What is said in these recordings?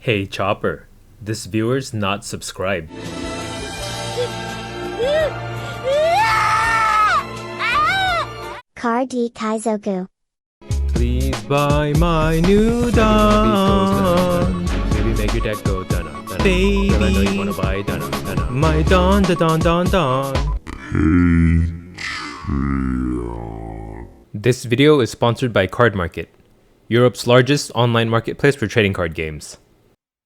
Hey Chopper, this viewer's not subscribed. Car D Kaizoku. Please buy my new Don. Maybe make your deck go dun dun. Baby, girl, I know you wanna buy dun dun. My Don da Don Don Don. This video is sponsored by Card Market, Europe's largest online marketplace for trading card games.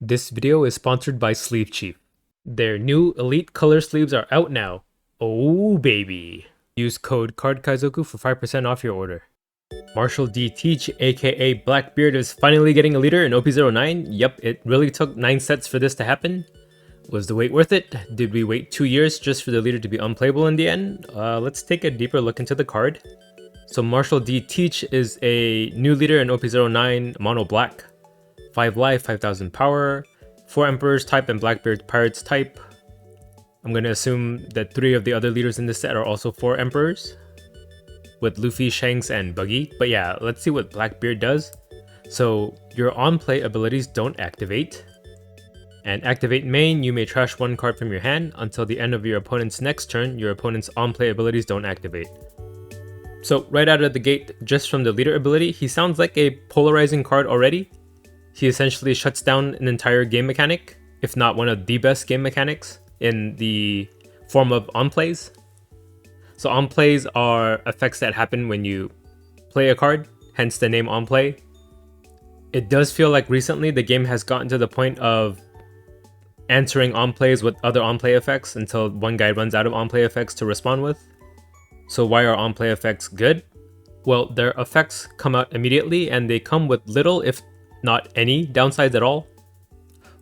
This video is sponsored by Sleeve Chief. Their new Elite Color sleeves are out now. Oh baby! Use code CardKaizoku for 5% off your order. Marshall D. Teach, aka Blackbeard, is finally getting a leader in OP09. Yep, it really took 9 sets for this to happen. Was the wait worth it? Did we wait 2 years just for the leader to be unplayable in the end? Let's take a deeper look into the card. So Marshall D. Teach is a new leader in OP09 Mono Black. 5 life, 5000 power, 4 Emperors type and Blackbeard Pirates type. I'm going to assume that 3 of the other leaders in this set are also 4 Emperors, with Luffy, Shanks, and Buggy. But yeah, let's see what Blackbeard does. So your on-play abilities don't activate. And activate main, you may trash 1 card from your hand. Until the end of your opponent's next turn, your opponent's on-play abilities don't activate. So right out of the gate, just from the leader ability, he sounds like a polarizing card already. He essentially shuts down an entire game mechanic, if not one of the best game mechanics, in the form of on-plays. So on-plays are effects that happen when you play a card, hence the name on-play. It does feel like recently the game has gotten to the point of answering on-plays with other on-play effects until one guy runs out of on-play effects to respond with. So why are on-play effects good? Well, their effects come out immediately and they come with little, if not any, downsides at all.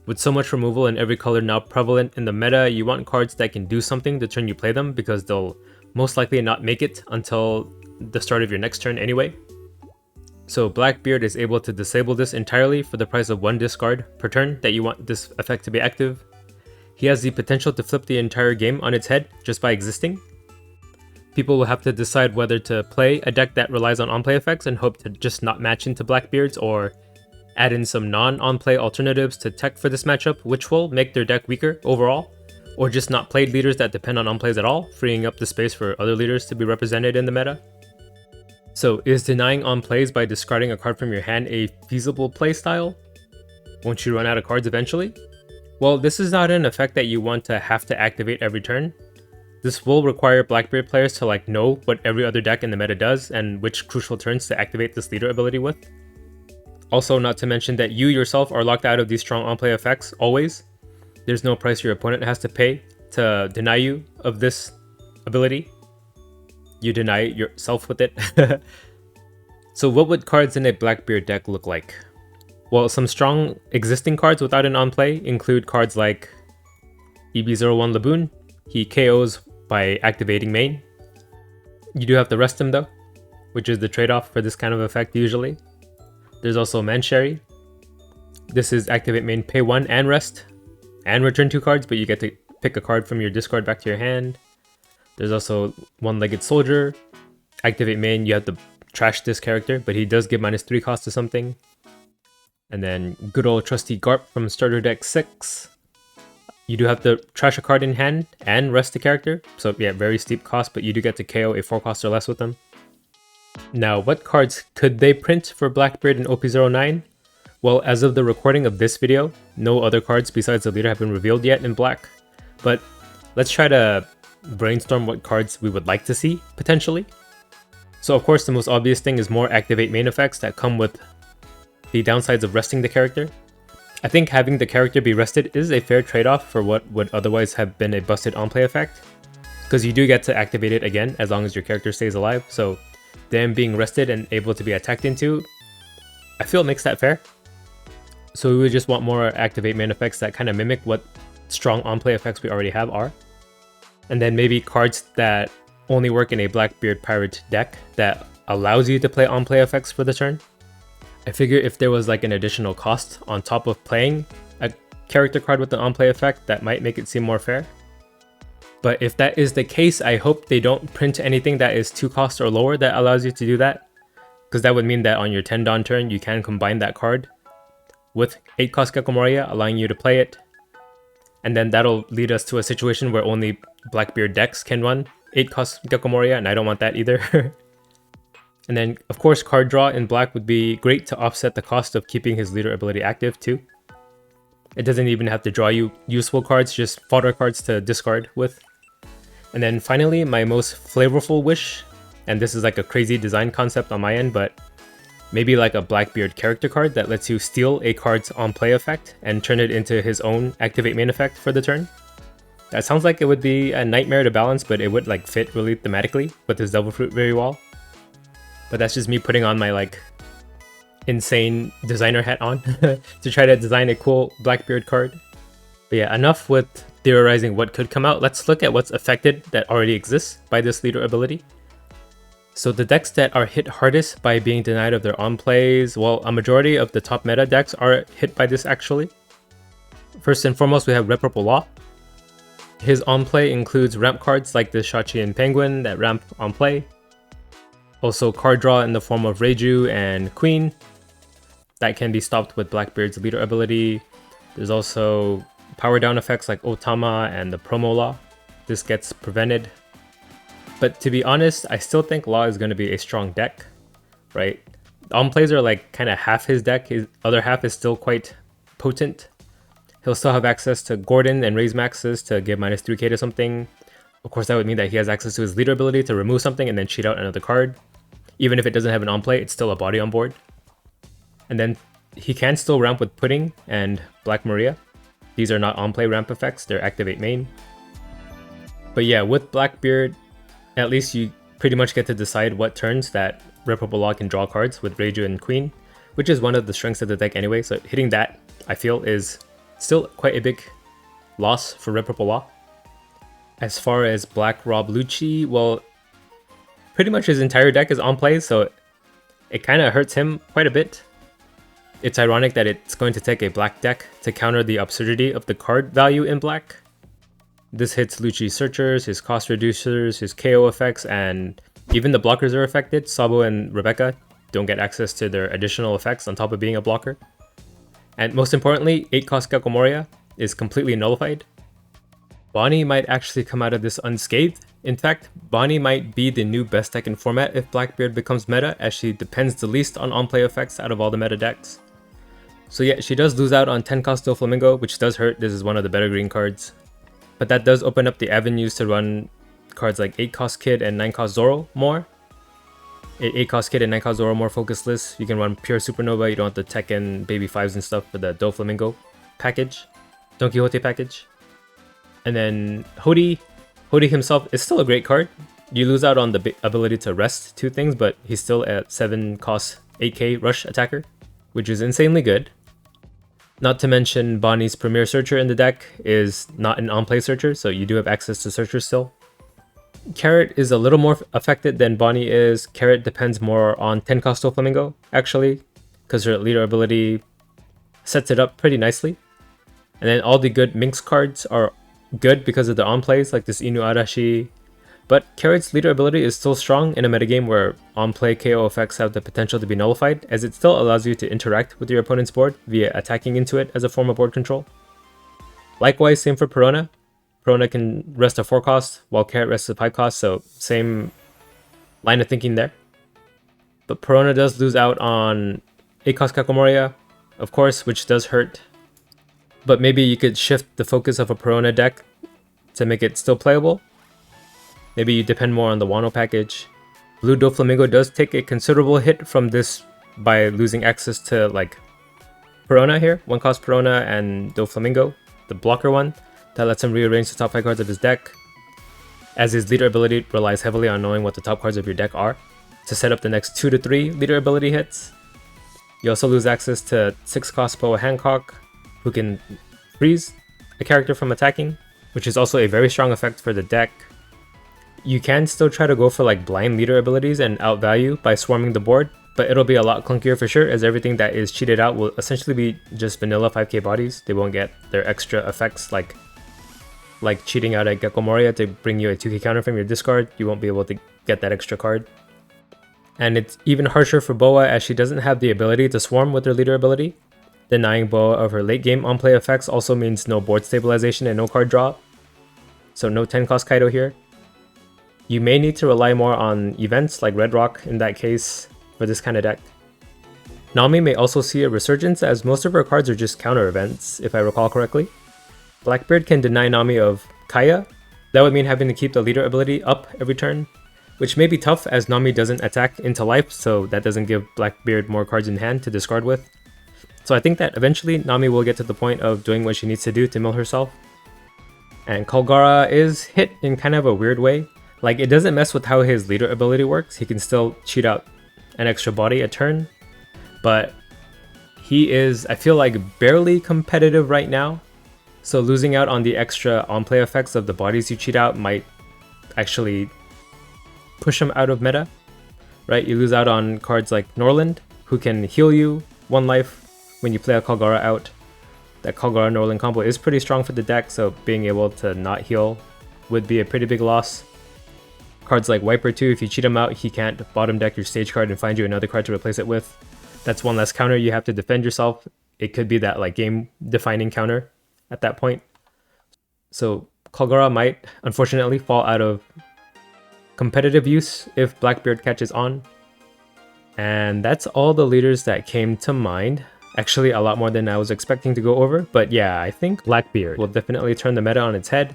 With so much removal in every color now prevalent in the meta, you want cards that can do something the turn you play them, because they'll most likely not make it until the start of your next turn anyway. So Blackbeard is able to disable this entirely for the price of 1 discard per turn that you want this effect to be active. He has the potential to flip the entire game on its head just by existing. People will have to decide whether to play a deck that relies on on-play effects and hope to just not match into Blackbeards, or add in some non-on-play alternatives to tech for this matchup, which will make their deck weaker overall, or just not played leaders that depend on on-plays at all, freeing up the space for other leaders to be represented in the meta. So is denying on-plays by discarding a card from your hand a feasible playstyle? Won't you run out of cards eventually? Well, this is not an effect that you want to have to activate every turn. This will require Blackbeard players to know what every other deck in the meta does and which crucial turns to activate this leader ability with. Also, not to mention that you yourself are locked out of these strong on-play effects, always. There's no price your opponent has to pay to deny you of this ability. You deny it yourself with it. So what would cards in a Blackbeard deck look like? Well, some strong existing cards without an on-play include cards like EB01 Laboon. He KOs by activating main. You do have to rest him though, which is the trade-off for this kind of effect usually. There's also Manshari. This is activate main, pay 1 and rest, and return 2 cards, but you get to pick a card from your discard back to your hand. There's also One-Legged Soldier. Activate main, you have to trash this character, but he does give -3 cost to something. And then good old trusty Garp from starter deck 6. You do have to trash a card in hand and rest the character, so yeah, very steep cost, but you do get to KO a 4 cost or less with them. Now, what cards could they print for Blackbeard in OP09? Well, as of the recording of this video, no other cards besides the leader have been revealed yet in black. But let's try to brainstorm what cards we would like to see, potentially. So of course, the most obvious thing is more activate main effects that come with the downsides of resting the character. I think having the character be rested is a fair trade-off for what would otherwise have been a busted on-play effect, because you do get to activate it again as long as your character stays alive, so them being rested and able to be attacked into, I feel makes that fair. So we would just want more activate main effects that kind of mimic what strong on-play effects we already have are. And then maybe cards that only work in a Blackbeard Pirate deck that allows you to play on-play effects for the turn. I figure if there was an additional cost on top of playing a character card with an on-play effect, that might make it seem more fair. But if that is the case, I hope they don't print anything that is 2 cost or lower that allows you to do that, because that would mean that on your 10 Dawn turn, you can combine that card with 8 cost Gecko Moria, allowing you to play it. And then that'll lead us to a situation where only Blackbeard decks can run 8 cost Gecko Moria, and I don't want that either. And then, of course, card draw in black would be great to offset the cost of keeping his leader ability active too. It doesn't even have to draw you useful cards, just fodder cards to discard with. And then finally, my most flavorful wish, and this is like a crazy design concept on my end, but maybe like a Blackbeard character card that lets you steal a card's on-play effect and turn it into his own activate main effect for the turn. That sounds like it would be a nightmare to balance, but it would like fit really thematically with his Devil Fruit very well. But that's just me putting on my like insane designer hat on to try to design a cool Blackbeard card. But yeah, enough with theorizing what could come out. Let's look at what's affected that already exists by this leader ability. So the decks that are hit hardest by being denied of their on-plays, well, a majority of the top meta decks are hit by this actually. First and foremost, we have Reparable Law. His on-play includes ramp cards like the Shachi and Penguin that ramp on play. Also card draw in the form of Reiju and Queen. That can be stopped with Blackbeard's leader ability. There's also power down effects like Otama and the Promo Law. This gets prevented. But to be honest, I still think Law is going to be a strong deck, right? On-plays are like kind of half his deck. His other half is still quite potent. He'll still have access to Gordon and Raise Maxes to give minus 3k to something. Of course, that would mean that he has access to his leader ability to remove something and then cheat out another card. Even if it doesn't have an on-play, it's still a body on board. And then he can still ramp with Pudding and Black Maria. These are not on-play ramp effects, they're activate main. But yeah, with Blackbeard, at least you pretty much get to decide what turns that Reparable Law can draw cards with Reiju and Queen, which is one of the strengths of the deck anyway, so hitting that, I feel, is still quite a big loss for Reparable Law. As far as Black Rob Lucci, well, pretty much his entire deck is on play, so it kind of hurts him quite a bit. It's ironic that it's going to take a black deck to counter the absurdity of the card value in black. This hits Lucci's Searchers, his cost reducers, his KO effects, and even the blockers are affected. Sabo and Rebecca don't get access to their additional effects on top of being a blocker. And most importantly, 8 cost Gecko Moria is completely nullified. Bonnie might actually come out of this unscathed. In fact, Bonnie might be the new best deck in format if Blackbeard becomes meta, as she depends the least on on-play effects out of all the meta decks. So yeah, she does lose out on 10 cost Doflamingo, which does hurt. This is one of the better green cards. But that does open up the avenues to run cards like 8 cost Kid and 9 cost Zoro more. 8 cost Kid and 9 cost Zoro more focused list. You can run pure Supernova, you don't have to Tekken Baby 5s and stuff for the Doflamingo package, Don Quixote package. And then Hody himself is still a great card. You lose out on the ability to rest 2 things, but he's still at 7 cost 8k rush attacker, which is insanely good. Not to mention Bonnie's Premier Searcher in the deck is not an on-play searcher, so you do have access to searchers still. Carrot is a little more affected than Bonnie is. Carrot depends more on 10 cost Doflamingo, actually, because her leader ability sets it up pretty nicely. And then all the good Minx cards are good because of the on-plays, like this Inu Arashi. But Carrot's leader ability is still strong in a metagame where on-play KO effects have the potential to be nullified, as it still allows you to interact with your opponent's board via attacking into it as a form of board control. Likewise, same for Perona. Perona can rest a 4 cost, while Carrot rests a 5 cost, so same line of thinking there. But Perona does lose out on 8 cost Gecko Moria, of course, which does hurt. But maybe you could shift the focus of a Perona deck to make it still playable. Maybe you depend more on the Wano package. Blue Doflamingo does take a considerable hit from this by losing access to like Perona here. 1 cost Perona and Doflamingo, the blocker one, that lets him rearrange the top 5 cards of his deck, as his leader ability relies heavily on knowing what the top cards of your deck are to set up the next 2 to 3 leader ability hits. You also lose access to 6 cost Poa Hancock, who can freeze a character from attacking, which is also a very strong effect for the deck. You can still try to go for like blind leader abilities and outvalue by swarming the board, but it'll be a lot clunkier for sure, as everything that is cheated out will essentially be just vanilla 5k bodies. They won't get their extra effects like cheating out a Gecko Moria to bring you a 2k counter from your discard. You won't be able to get that extra card. And it's even harsher for Boa, as she doesn't have the ability to swarm with her leader ability, Denying Boa of her late game on-play effects also means no board stabilization and no card draw, so no 10 cost Kaido here. You may need to rely more on events like Red Rock in that case for this kind of deck. Nami may also see a resurgence as most of her cards are just counter events, if I recall correctly. Blackbeard can deny Nami of Kaya. That would mean having to keep the leader ability up every turn, which may be tough as Nami doesn't attack into life, so that doesn't give Blackbeard more cards in hand to discard with. So I think that eventually Nami will get to the point of doing what she needs to do to mill herself. And Kalgara is hit in kind of a weird way. Like, it doesn't mess with how his leader ability works. He can still cheat out an extra body a turn, but he is, I feel like, barely competitive right now. So losing out on the extra on-play effects of the bodies you cheat out might actually push him out of meta, right? You lose out on cards like Norland, who can heal you 1 life when you play a Kalgara out. That Kalgara Norland combo is pretty strong for the deck, so being able to not heal would be a pretty big loss. Cards like Wiper too, if you cheat him out, he can't bottom deck your stage card and find you another card to replace it with. That's one less counter you have to defend yourself. It could be that like game-defining counter at that point. So Kalgara might, unfortunately, fall out of competitive use if Blackbeard catches on. And that's all the leaders that came to mind. Actually, a lot more than I was expecting to go over, but yeah, I think Blackbeard will definitely turn the meta on its head.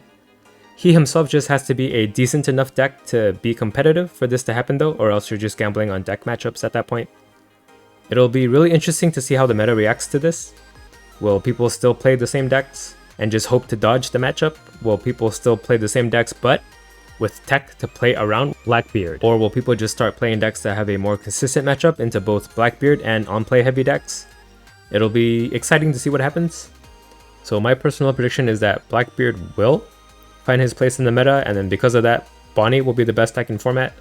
He himself just has to be a decent enough deck to be competitive for this to happen though, or else you're just gambling on deck matchups at that point. It'll be really interesting to see how the meta reacts to this. Will people still play the same decks and just hope to dodge the matchup? Will people still play the same decks but with tech to play around Blackbeard? Or will people just start playing decks that have a more consistent matchup into both Blackbeard and on-play heavy decks? It'll be exciting to see what happens. So my personal prediction is that Blackbeard will find his place in the meta, and then because of that, Bonnie will be the best deck in format.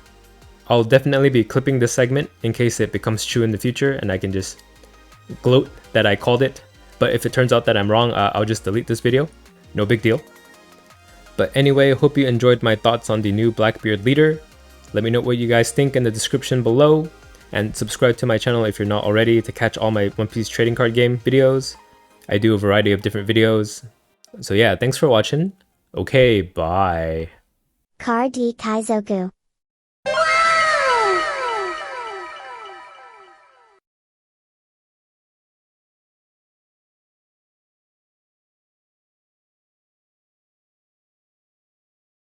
I'll definitely be clipping this segment in case it becomes true in the future and I can just gloat that I called it. But if it turns out that I'm wrong, I'll just delete this video. No big deal. But anyway, hope you enjoyed my thoughts on the new Blackbeard leader. Let me know what you guys think in the description below. And subscribe to my channel if you're not already to catch all my One Piece trading card game videos. I do a variety of different videos. So yeah, thanks for watching. Okay, bye. Car D Kaizoku.